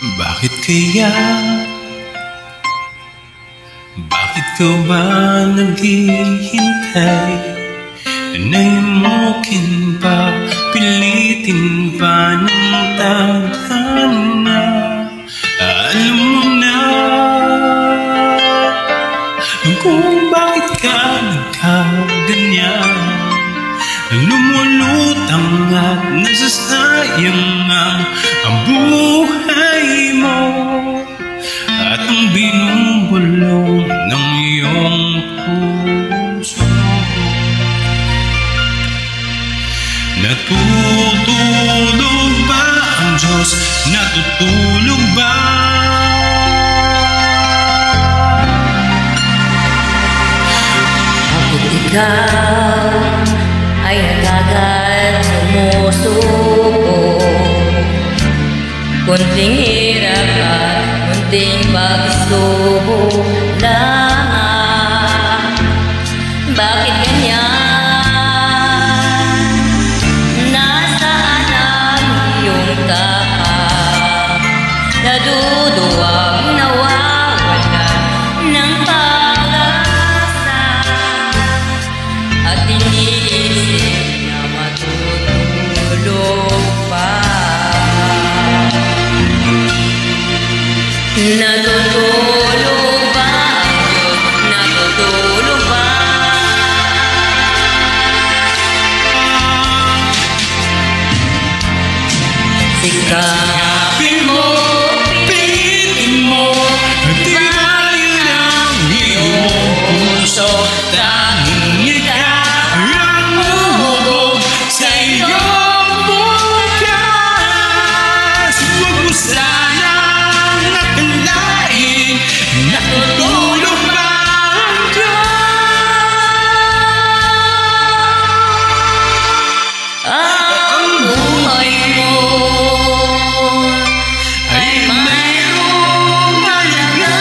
Bakit kaya? Bakit ka ba naghihintay? Naimukin pa, pilitin pa ng tadhana. Alam mo na kung bakit ka nagkaganyan. Lumulutang at nasasayang ang buhay mo, at ang binubulong ng iyong puso. Natutulog ba ang Diyos? Natutulog ba? Bakit ikaw ay nagagal sumusuko? Kunting hirap at kunting pagsubo lang. Bakit ganyan? Nasaan ang iyong tapat? Naduduwag nawawalan ng pag-asa, at iniisip na matutulog pa. Natutulog ba ang Diyos? Natutulog ba? Sikapin mo, pilitin mo, tibayan ang iyong puso. Tanging ikaw ang humubog sa iyong bukas. Huwag mo sanang akalain, natutulog ba ang Diyos? Ang buhay mo ay mayroong halaga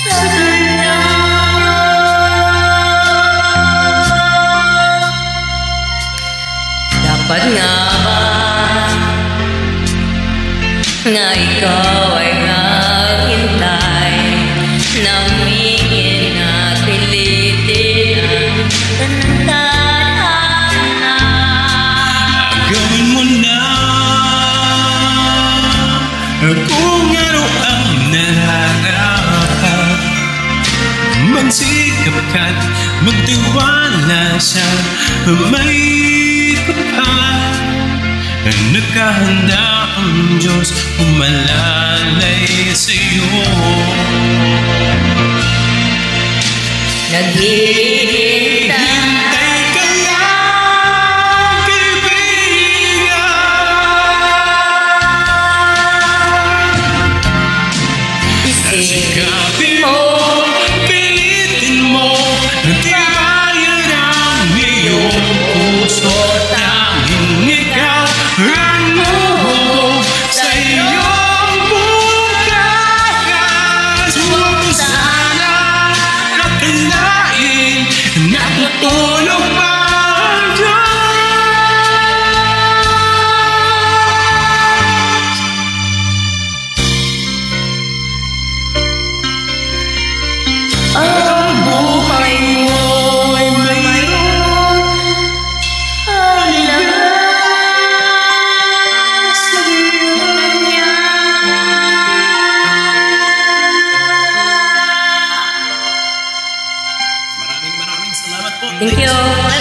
sa Kanya. Dapat nga ba nga ikaw ay naghintay, namingin at pilitin ang tadhana? Gawin mo na kung ano ang nararapat. Magsikap ka't magtiwala sa may kapal. Nakahanda ang Diyos umalalay sa'yo. Naghihintay ka lang, kaibigan. Sikapin mo, pilitin mo, tibayan ang iyong puso. Tanging ikaw ang humubog sa iyong bukas. Huwag mo sana akalain, natutulog ba ang Diyos? ang buhay mo ay mayroong halaga sa Kanya. Maraming salamat po. Thank you.